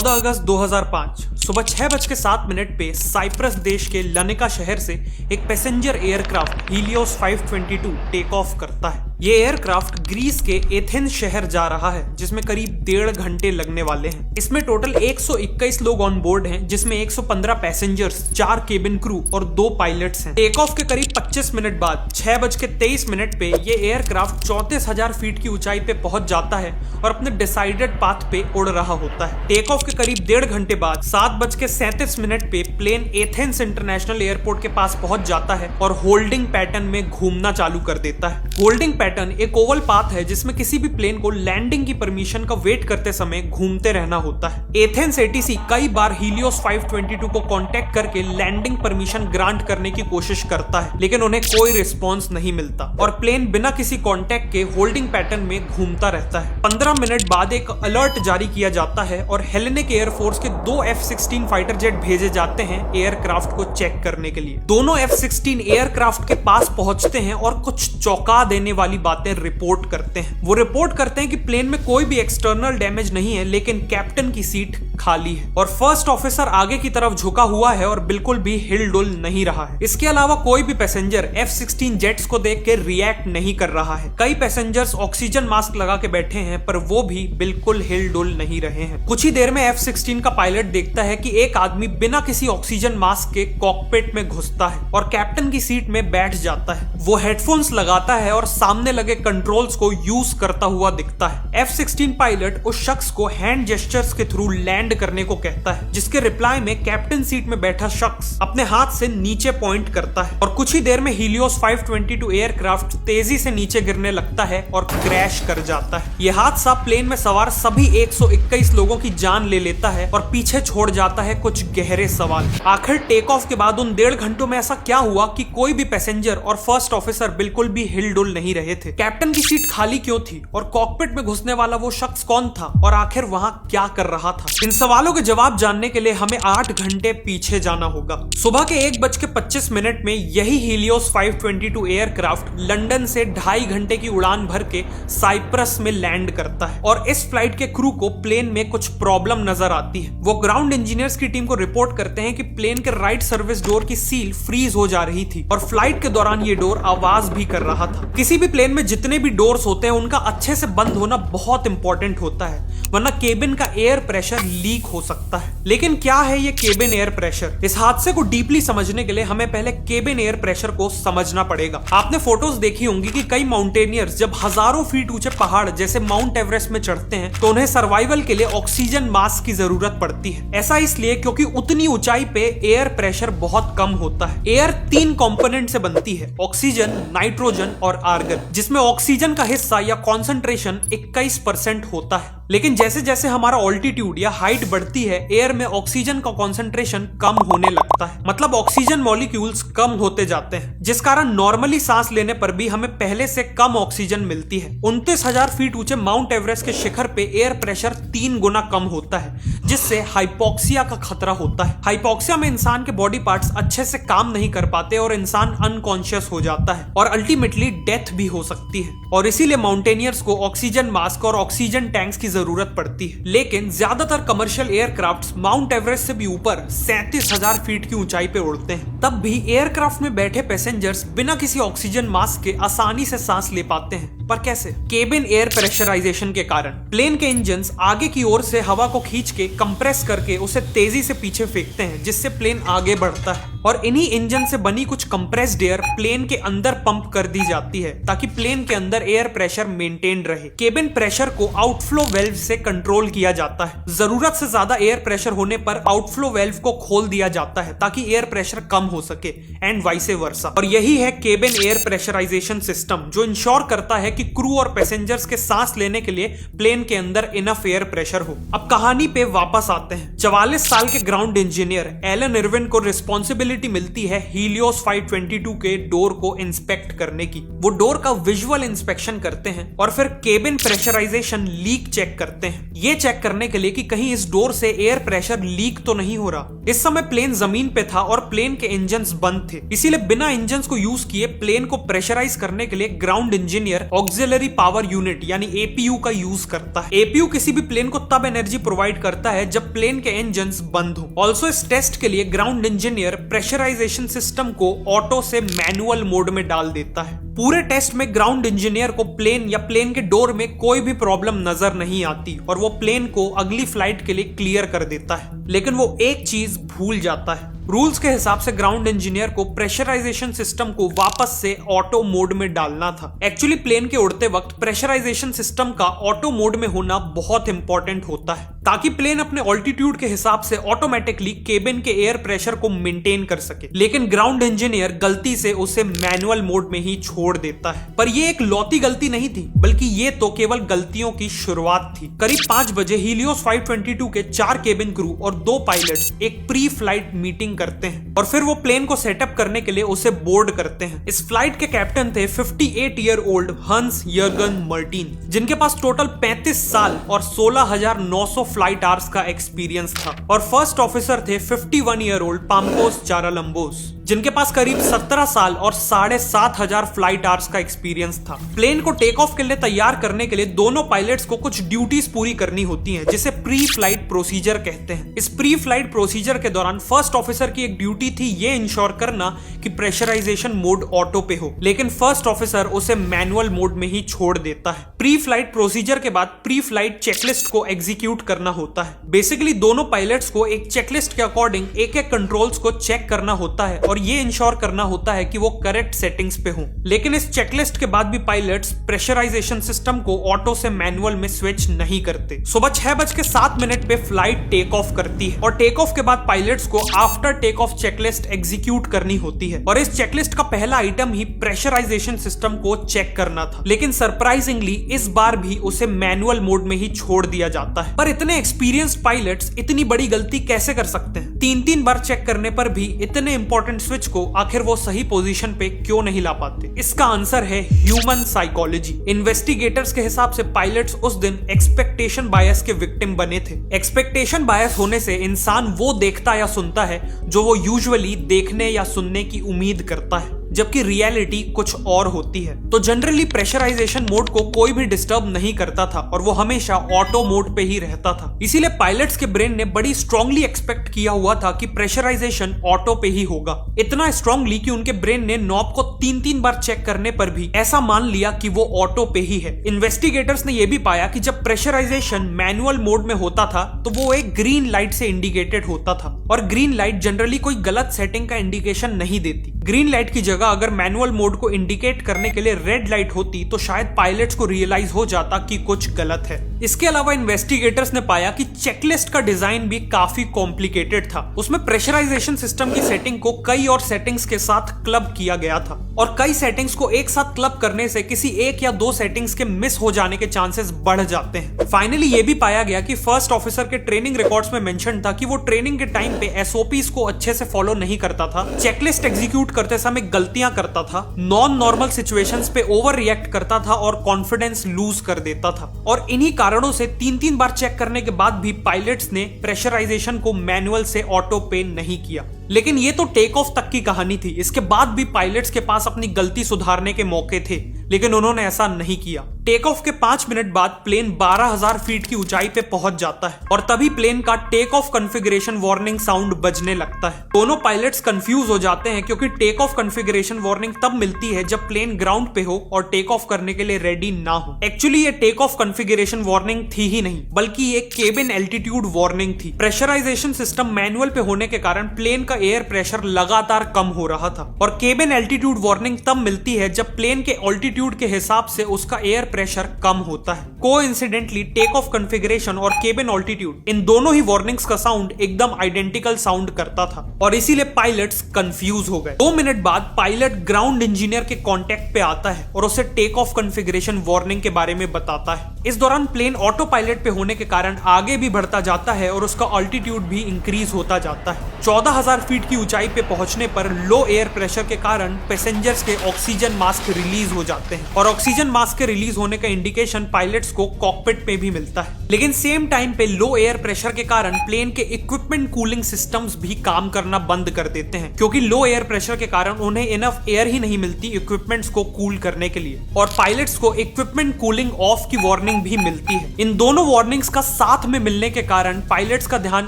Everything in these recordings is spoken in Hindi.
14 अगस्त 2005 सुबह 6:07 पे साइप्रस देश के लनिका शहर से एक passenger aircraft Helios 522 take off करता है। ये एयरक्राफ्ट ग्रीस के एथेंस शहर जा रहा है, जिसमें करीब 1.5 घंटे लगने वाले हैं। इसमें टोटल 121 लोग ऑन बोर्ड हैं, जिसमें 115 पैसेंजर्स, 4 केबिन क्रू और 2 पायलट्स हैं। टेक ऑफ के करीब 25 मिनट बाद 6:23 पे ये एयरक्राफ्ट 34,000 फीट की ऊंचाई पे पहुंच जाता है और अपने डिसाइडेड पाथ पे उड़ रहा होता है। टेक ऑफ के करीब 1.5 घंटे बाद 7:37 पे प्लेन एथेंस इंटरनेशनल एयरपोर्ट के पास पहुंच जाता है और होल्डिंग पैटर्न में घूमना चालू कर देता है। होल्डिंग पैटर्न एक ओवल पाथ है, जिसमें किसी भी प्लेन को लैंडिंग की परमिशन का वेट करते समय घूमते रहना होता है। एथेंस एटीसी कई बार हीलियोस 522 को कांटेक्ट करके लैंडिंग परमिशन ग्रांट करने की कोशिश करता है, लेकिन उन्हें कोई रिस्पॉन्स नहीं मिलता और प्लेन बिना किसी कांटेक्ट के होल्डिंग पैटर्न में घूमता रहता है। 15 मिनट बाद एक अलर्ट जारी किया जाता है और हेलेनिक एयरफोर्स के 2 F-16 फाइटर जेट भेजे जाते हैं एयरक्राफ्ट को चेक करने के लिए। दोनों F-16 एयरक्राफ्ट के पास पहुंचते हैं और कुछ चौंका देने वाली बातें रिपोर्ट करते हैं। वो रिपोर्ट करते हैं कि प्लेन में कोई भी एक्सटर्नल डैमेज नहीं है, लेकिन कैप्टन की सीट खाली है और फर्स्ट ऑफिसर आगे की तरफ झुका हुआ है और बिल्कुल भी हिलडुल नहीं रहा है। इसके अलावा कोई भी पैसेंजर F-16 जेट्स को देख के रिएक्ट नहीं कर रहा है। कई पैसेंजर्स ऑक्सीजन मास्क लगा के बैठे हैं, पर वो भी बिल्कुल हिलडुल नहीं रहे हैं। कुछ ही देर में F-16 का पायलट देखता है कि एक आदमी बिना किसी ऑक्सीजन मास्क के कॉकपिट में घुसता है और कैप्टन की सीट में बैठ जाता है। वो हेडफोन्स लगाता है और सामने लगे कंट्रोल्स को यूज करता हुआ दिखता है। F-16 पायलट उस शख्स को हैंड जेस्चर्स के थ्रू लैंड करने को कहता है, जिसके रिप्लाई में कैप्टन सीट में बैठा शख्स अपने हाथ से नीचे पॉइंट करता है और कुछ ही देर में हीलियोस 522 एयरक्राफ्ट तेजी से नीचे गिरने लगता है और क्रैश कर जाता है। यह हादसा प्लेन में सवार सभी 121 लोगों की जान ले लेता है और पीछे छोड़ जाता है कुछ गहरे सवाल। आखिर टेक ऑफ के बाद उन 1.5 घंटों में ऐसा क्या हुआ कि कोई भी पैसेंजर और फर्स्ट ऑफिसर बिल्कुल भी हिलडुल नहीं रहे थे? कैप्टन की सीट खाली क्यों थी और कॉकपिट में घुसने वाला वो शख्स कौन था और आखिर वहां क्या कर रहा था? इन सवालों के जवाब जानने के लिए हमें 8 घंटे पीछे जाना होगा। सुबह के 1:25 में यही हीलियोस 522 एयरक्राफ्ट लंदन से 2.5 घंटे की उड़ान भर के साइप्रस में लैंड करता है और इस फ्लाइट के क्रू को प्लेन में कुछ प्रॉब्लम नजर आती है। वो ग्राउंड इंजीनियर्स की टीम को रिपोर्ट करते हैं कि प्लेन के राइट सर्विस डोर की सील फ्रीज हो जा रही थी और फ्लाइट के दौरान ये डोर आवाज भी कर रहा था। किसी भी प्लेन में जितने भी डोर्स होते हैं उनका अच्छे से बंद होना बहुत इंपॉर्टेंट होता है, वरना केबिन का एयर प्रेशर लीक हो सकता है। लेकिन क्या है ये केबिन एयर प्रेशर? इस हादसे को डीपली समझने के लिए हमें पहले केबिन एयर प्रेशर को समझना पड़ेगा। आपने फोटोज देखी होंगी कि कई माउंटेनियर्स जब हजारों फीट ऊंचे पहाड़ जैसे माउंट एवरेस्ट में चढ़ते हैं तो उन्हें सर्वाइवल के लिए ऑक्सीजन मास्क की जरूरत पड़ती है। ऐसा इसलिए क्योंकि उतनी ऊंचाई पे एयर प्रेशर बहुत कम होता है। एयर 3 कंपोनेंट से बनती है, ऑक्सीजन, नाइट्रोजन और आर्गन, जिसमें ऑक्सीजन का हिस्सा या कॉन्सेंट्रेशन 21% होता है। लेकिन जैसे जैसे हमारा ऑल्टीट्यूड या हाइट बढ़ती है, एयर में ऑक्सीजन का कॉन्सेंट्रेशन कम होने लगता है, मतलब ऑक्सीजन मॉलिक्यूल्स कम होते जाते हैं, जिस कारण नॉर्मली सांस लेने पर भी हमें पहले से कम ऑक्सीजन मिलती है। 29,000 फीट ऊंचे माउंट एवरेस्ट के शिखर पे एयर प्रेशर 3 गुना कम होता है, जिससे हाइपोक्सिया का खतरा होता है। हाइपोक्सिया में इंसान के बॉडी पार्ट्स अच्छे से काम नहीं कर पाते और इंसान अनकॉन्शियस हो जाता है और अल्टीमेटली डेथ भी हो सकती है। और इसीलिए माउंटेनियर्स को ऑक्सीजन मास्क और ऑक्सीजन टैंक्स की जरूरत पड़ती है। लेकिन ज्यादातर कमर्शियल एयरक्राफ्ट्स माउंट एवरेस्ट से भी ऊपर 37,000 फीट की ऊंचाई पे उड़ते हैं। तब भी एयरक्राफ्ट में बैठे पैसेंजर्स बिना किसी ऑक्सीजन मास्क के आसानी से सांस ले पाते हैं। पर कैसे? केबिन एयर प्रेशराइजेशन के कारण। प्लेन के इंजन्स आगे की ओर से हवा को खींच के कंप्रेस करके उसे तेजी से पीछे फेंकते हैं, जिससे प्लेन आगे बढ़ता है और इन्हीं इंजन से बनी कुछ कंप्रेस्ड एयर प्लेन के अंदर पंप कर दी जाती है ताकि प्लेन के अंदर एयर प्रेशर मेंटेन रहे। केबिन प्रेशर को आउटफ्लो वेल्व से कंट्रोल किया जाता है। जरूरत से ज्यादा एयर प्रेशर होने पर आउटफ्लो वेल्व को खोल दिया जाता है ताकि एयर प्रेशर कम हो सके एंड वाइस वर्सा। और यही है केबिन एयर प्रेशराइजेशन सिस्टम, जो इंश्योर करता है कि क्रू और पैसेंजर्स के सांस लेने के लिए प्लेन के अंदर इनफ एयर प्रेशर हो। अब कहानी पे वापस आते हैं। 44 साल के ग्राउंड इंजीनियर एलन इरविन को रिस्पॉन्सिबिलिटी पॉसिबिलिटी मिलती है हीलियोस 522 के डोर को इंस्पेक्ट करने की। वो डोर का विजुअल इंस्पेक्शन करते हैं और फिर केबिन प्रेशराइजेशन लीक चेक करते हैं, ये चेक करने के लिए कि कहीं इस डोर से एयर प्रेशर लीक तो नहीं हो रहा। इस समय प्लेन जमीन पे था और प्लेन के इंजन्स बंद थे, इसीलिए बिना इंजन्स को यूज किए प्लेन को प्रेशराइज करने के लिए ground engineer auxiliary power unit यानी एपीयू का यूज करता है। एपीयू किसी भी प्लेन को तब एनर्जी प्रोवाइड करता है जब प्लेन के इंजन्स बंद हो। ऑल्सो इस टेस्ट के लिए ग्राउंड इंजीनियर प्रेशराइजेशन सिस्टम को ऑटो से मैनुअल मोड में डाल देता है। पूरे टेस्ट में ग्राउंड इंजीनियर को प्लेन या प्लेन के डोर में कोई भी प्रॉब्लम नजर नहीं आती और वो प्लेन को अगली फ्लाइट के लिए क्लियर कर देता है। लेकिन वो एक चीज भूल जाता है। रूल्स के हिसाब से ग्राउंड इंजीनियर को प्रेशराइजेशन सिस्टम को वापस से ऑटो मोड में डालना था। एक्चुअली प्लेन के उड़ते वक्त प्रेशराइजेशन सिस्टम का ऑटो मोड में होना बहुत इंपॉर्टेंट होता है ताकि प्लेन अपने ऑल्टीट्यूड के हिसाब से ऑटोमेटिकली केबिन के एयर प्रेशर को मेंटेन कर सके। लेकिन ग्राउंड इंजीनियर गलती से उसे मैनुअल मोड में ही छोड़ देता है। पर ये एक लौती गलती नहीं थी, बल्कि ये तो केवल गलतियों की शुरुआत थी। करीब 5 बजे हीलियोस 522 के 4 केबिन क्रू और 2 पायलट्स एक प्री फ्लाइट मीटिंग करते हैं और फिर वो प्लेन को सेटअप करने के लिए उसे बोर्ड करते हैं। इस फ्लाइट के कैप्टन थे 58 ईयर ओल्ड हंस जर्गन मार्टिन, जिनके पास टोटल 35 साल और 16,900 फ्लाइट आवर्स का एक्सपीरियंस था। और फर्स्ट ऑफिसर थे 51 ईयर ओल्ड पाम्पोस चारालंबोस, जिनके पास करीब 17 साल और 7,500 फ्लाइट आवर्स का एक्सपीरियंस था। प्लेन को टेक ऑफ के लिए तैयार करने के लिए दोनों पायलट्स को कुछ ड्यूटीज पूरी करनी होती हैं, जिसे प्री फ्लाइट प्रोसीजर कहते हैं। इस प्री फ्लाइट प्रोसीजर के दौरान फर्स्ट ऑफिसर की एक ड्यूटी थी ये इंश्योर करना कि प्रेशराइजेशन मोड ऑटो पे हो, लेकिन फर्स्ट ऑफिसर उसे मैनुअल मोड में ही छोड़ देता है। प्री फ्लाइट प्रोसीजर के बाद प्री फ्लाइट चेकलिस्ट को एग्जीक्यूट करना होता है। बेसिकली दोनों पायलट्स को एक चेकलिस्ट के अकॉर्डिंग एक एक कंट्रोल्स को चेक करना होता है और ये इंश्योर करना होता है कि वो करेक्ट सेटिंग्स पे हों। लेकिन इस चेकलिस्ट के बाद भी पायलट्स प्रेशराइजेशन सिस्टम को ऑटो से मैनुअल में स्विच नहीं करते। सुबह 6:07 पे फ्लाइट टेक ऑफ करती है और टेक ऑफ के बाद पायलट्स को after take off checklist execute करनी होती है और इस चेकलिस्ट का पहला आइटम ही प्रेशराइजेशन सिस्टम को चेक करना था। लेकिन सरप्राइजिंगली इस बार भी उसे मैनुअल मोड में ही छोड़ दिया जाता है। पर इतने एक्सपीरियंस्ड पायलट्स इतनी बड़ी गलती कैसे कर सकते हैं? 3 बार चेक करने पर भी इतने इंपॉर्टेंट स्विच को आखिर वो सही पोजीशन पे क्यों नहीं ला पाते? इसका आंसर है ह्यूमन साइकोलॉजी। इन्वेस्टिगेटर्स के हिसाब से पायलट्स उस दिन एक्सपेक्टेशन बायस के विक्टिम बने थे। एक्सपेक्टेशन बायस होने से इंसान वो देखता या सुनता है जो वो यूजुअली देखने या सुनने की उम्मीद करता है, जबकि रियलिटी कुछ और होती है। तो जनरली प्रेशराइजेशन मोड को कोई भी डिस्टर्ब नहीं करता था और वो हमेशा ऑटो मोड पे ही रहता था। इसीलिए पायलट्स के ब्रेन ने बड़ी स्ट्रांगली एक्सपेक्ट किया हुआ था कि प्रेशराइजेशन ऑटो पे ही होगा। इतना स्ट्रांगली कि उनके ब्रेन ने नॉब को 3 बार चेक करने पर भी ऐसा मान लिया कि वो ऑटो पे ही है। इन्वेस्टिगेटर्स ने यह भी पाया कि जब प्रेशराइजेशन मैनुअल मोड में होता था तो वो एक ग्रीन लाइट से इंडिकेटेड होता था और ग्रीन लाइट जनरली कोई गलत सेटिंग का इंडिकेशन नहीं देती। ग्रीन लाइट की जगह अगर मैनुअल मोड को इंडिकेट करने के लिए रेड लाइट होती तो शायद पायलट्स को रियलाइज हो जाता कि कुछ गलत है। इसके अलावा इन्वेस्टिगेटर्स ने पाया कि चेकलिस्ट का डिजाइन भी काफी कॉम्प्लिकेटेड था। उसमें प्रेशराइजेशन सिस्टम की सेटिंग को कई और सेटिंग्स के साथ क्लब किया गया था और कई सेटिंग्स को एक साथ क्लब करने से किसी एक या 2 सेटिंग्स के मिस हो जाने के चांसेस बढ़ जाते हैं। फाइनली ये भी पाया गया कि फर्स्ट ऑफिसर के ट्रेनिंग रिकॉर्ड्स में मेंशन था कि वो ट्रेनिंग के टाइम पे एसओपीज को अच्छे से फॉलो नहीं करता था, चेकलिस्ट एग्जीक्यूट करते समय गलतियां करता था, नॉन नॉर्मल सिचुएशंस पे ओवर रिएक्ट करता था और कॉन्फिडेंस लूज कर देता था। और इन्हीं कारणों से 3 बार चेक करने के बाद भी पायलट्स ने प्रेशराइजेशन को मैनुअल से ऑटो पे नहीं किया। लेकिन ये तो टेक ऑफ तक की कहानी थी। इसके बाद भी पायलट्स के पास अपनी गलती सुधारने के मौके थे, लेकिन उन्होंने ऐसा नहीं किया। टेक ऑफ के 5 मिनट बाद प्लेन 12,000 फीट की ऊंचाई पे पहुंच जाता है और तभी प्लेन का take off configuration warning sound बजने लगता है। दोनों पायलट्स कंफ्यूज हो जाते हैं क्योंकि टेक ऑफ कॉन्फ़िगरेशन वार्निंग तब मिलती है जब प्लेन ग्राउंड पे हो और टेक ऑफ करने के लिए रेडी ना हो। एक्चुअली ये टेक ऑफ कॉन्फ़िगरेशन वार्निंग थी ही नहीं, बल्कि एक केबिन एल्टीट्यूड वार्निंग थी। प्रेशराइजेशन सिस्टम मैनुअल पे होने के कारण प्लेन का एयर प्रेशर लगातार कम हो रहा था और केबिन एल्टीट्यूड वार्निंग तब मिलती है जब प्लेन के ऑल्टीट्यूड के हिसाब से उसका एयर प्रेशर कम होता है। कोइंसिडेंटली टेक ऑफ कॉन्फ़िगरेशन और केबिन ऑल्टीट्यूड, इन दोनों ही वार्निंग्स का साउंड एकदम आइडेंटिकल साउंड करता था और इसीलिए पायलट्स कंफ्यूज हो गए। 2 मिनट बाद पायलट ग्राउंड इंजीनियर के कांटेक्ट पे आता है और उसे टेक ऑफ कॉन्फ़िगरेशन वार्निंग के बारे में बताता है। इस दौरान प्लेन ऑटो पायलट पे होने के कारण आगे भी बढ़ता जाता है और उसका ऑल्टीट्यूड भी इंक्रीज होता जाता है। 14,000 फीट की ऊंचाई पे पहुंचने पर लो एयर प्रेशर के कारण पैसेंजर्स के ऑक्सीजन मास्क रिलीज हो जाते हैं और ऑक्सीजन मास्क के रिलीज होने का इंडिकेशन पायलट्स को कॉकपिट में भी मिलता है। लेकिन सेम टाइम पे लो एयर प्रेशर के कारण प्लेन के इक्विपमेंट कूलिंग सिस्टम्स भी काम करना बंद कर देते हैं, क्योंकि लो एयर प्रेशर के कारण उन्हें इनफ एयर ही नहीं मिलती इक्विपमेंट्स को कूल करने के लिए, और पायलट्स को इक्विपमेंट कूलिंग ऑफ की वार्निंग भी मिलती है। इन दोनों वार्निंग्स का साथ में मिलने के कारण पायलट्स का ध्यान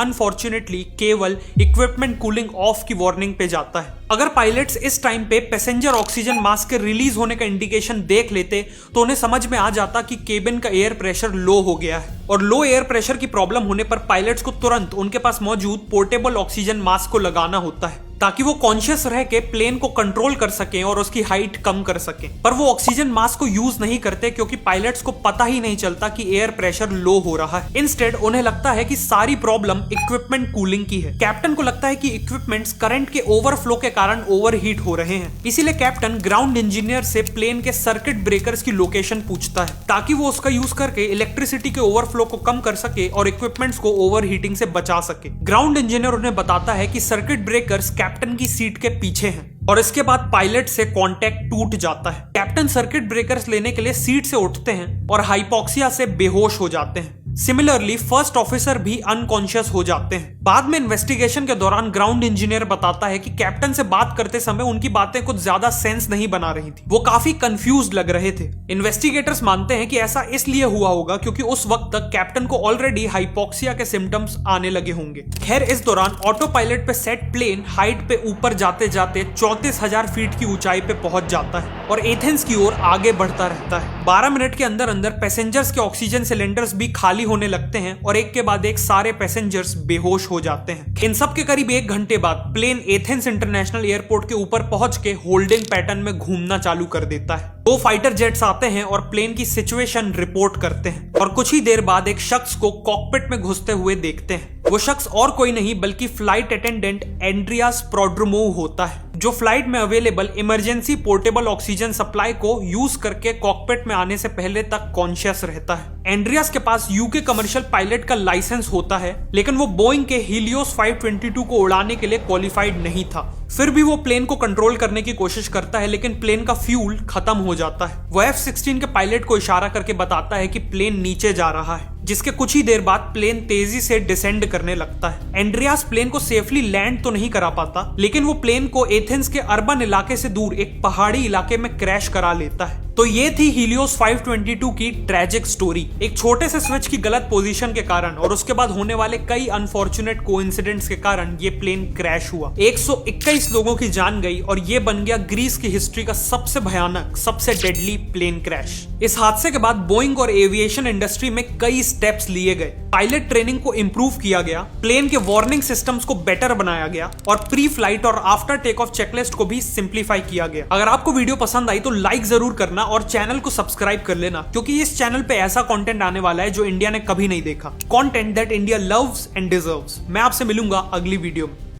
अनफॉर्चुनेटली केवल इक्विपमेंट कूलिंग ऑफ की वार्निंग पे जाता है। अगर पायलट्स इस टाइम पे पैसेंजर ऑक्सीजन मास्क के रिलीज होने का इंडिकेशन देख लेते तो उन्हें समझ में आ जाता कि केबिन का एयर प्रेशर लो हो गया है, और लो एयर प्रेशर की प्रॉब्लम होने पर पायलट्स को तुरंत उनके पास मौजूद पोर्टेबल ऑक्सीजन मास्क को लगाना होता है ताकि वो कॉन्शियस रह के प्लेन को कंट्रोल कर सकें और उसकी हाइट कम कर सकें। पर वो ऑक्सीजन मास्क को यूज नहीं करते क्योंकि पायलट्स को पता ही नहीं चलता कि एयर प्रेशर लो हो रहा है। इंस्टेड उन्हें लगता है कि सारी प्रॉब्लम इक्विपमेंट कूलिंग की है। कैप्टन को लगता है कि इक्विपमेंट्स करंट के ओवरफ्लो के कारण ओवरहीट हो रहे हैं, इसीलिए कैप्टन ग्राउंड इंजीनियर से प्लेन के सर्किट ब्रेकर्स की लोकेशन पूछता है ताकि वो उसका यूज करके इलेक्ट्रिसिटी के ओवरफ्लो को कम कर सके और इक्विपमेंट्स को ओवरहीटिंग से बचा सके। ग्राउंड इंजीनियर उन्हें बताता है कि सर्किट ब्रेकर्स कैप्टन की सीट के पीछे हैं, और इसके बाद पायलट से कांटेक्ट टूट जाता है। कैप्टन सर्किट ब्रेकर्स लेने के लिए सीट से उठते हैं और हाइपोक्सिया से बेहोश हो जाते हैं। सिमिलरली फर्स्ट ऑफिसर भी अनकॉन्शियस हो जाते हैं। बाद में इन्वेस्टिगेशन के दौरान ग्राउंड इंजीनियर बताता है कि कैप्टन से बात करते समय उनकी बातें कुछ ज्यादा सेंस नहीं बना रही थी, वो काफी कंफ्यूज्ड लग रहे थे। इन्वेस्टिगेटर्स मानते हैं कि ऐसा इसलिए हुआ होगा क्योंकि उस वक्त तक कैप्टन को ऑलरेडी हाइपोक्सिया के सिम्टम्स आने लगे होंगे। खैर, इस दौरान ऑटो पायलट पे सेट प्लेन हाइट पे ऊपर जाते जाते 34,000 फीट की ऊंचाई पे पहुंच जाता है और एथेंस की ओर आगे बढ़ता रहता है। 12 मिनट के अंदर अंदर पैसेंजर्स के ऑक्सीजन सिलेंडर्स भी खाली होने लगते हैं और एक के बाद एक सारे पैसेंजर्स बेहोश हो जाते हैं। इन सब के करीब 1 घंटे बाद प्लेन एथेंस इंटरनेशनल एयरपोर्ट के ऊपर पहुंच के होल्डिंग पैटर्न में घूमना चालू कर देता है। 2 फाइटर जेट्स आते हैं और प्लेन की सिचुएशन रिपोर्ट करते हैं और कुछ ही देर बाद एक शख्स को कॉकपिट में घुसते हुए देखते हैं। वो शख्स और कोई नहीं बल्कि फ्लाइट अटेंडेंट एंड्रियास प्रोड्रोमोव होता है, जो फ्लाइट में available emergency portable oxygen supply को यूज करके कॉकपिट में आने से पहले तक कॉन्शियस रहता है। एंड्रियास के पास यूके कमर्शियल पायलट का लाइसेंस होता है, लेकिन वो बोइंग के हीलियोस 522 को उड़ाने के लिए क्वालिफाइड नहीं था। फिर भी वो प्लेन को कंट्रोल करने की कोशिश करता है, लेकिन प्लेन का फ्यूल खत्म हो जाता है। वो F-16 के पायलट को इशारा करके बताता है कि प्लेन नीचे जा रहा है, जिसके कुछ ही देर बाद प्लेन तेजी से डिसेंड करने लगता है। एंड्रियास प्लेन को सेफली लैंड तो नहीं करा पाता, लेकिन वो प्लेन को एथेंस के अर्बन इलाके से दूर एक पहाड़ी इलाके में क्रैश करा लेता है। तो ये थी हीलियोस 522 की ट्रैजिक स्टोरी। एक छोटे से स्विच की गलत पोजीशन के कारण और उसके बाद होने वाले कई अनफॉर्चुनेट कोइंसिडेंट्स के कारण ये प्लेन क्रैश हुआ। 121 लोगों की जान गई और ये बन गया ग्रीस की हिस्ट्री का सबसे भयानक, सबसे डेडली प्लेन क्रैश। इस हादसे के बाद बोइंग और एविएशन इंडस्ट्री में कई स्टेप्स लिए गए। पायलट ट्रेनिंग को इंप्रूव किया गया, प्लेन के वार्निंग सिस्टम्स को बेटर बनाया गया और प्री फ्लाइट और आफ्टर टेक ऑफ चेकलिस्ट को भी सिंप्लीफाई किया गया। अगर आपको वीडियो पसंद आई तो लाइक जरूर करना और चैनल को सब्सक्राइब कर लेना, क्योंकि इस चैनल पे ऐसा कंटेंट आने वाला है जो इंडिया ने कभी नहीं देखा। Content that India loves and deserves. मैं आपसे मिलूंगा अगली वीडियो में।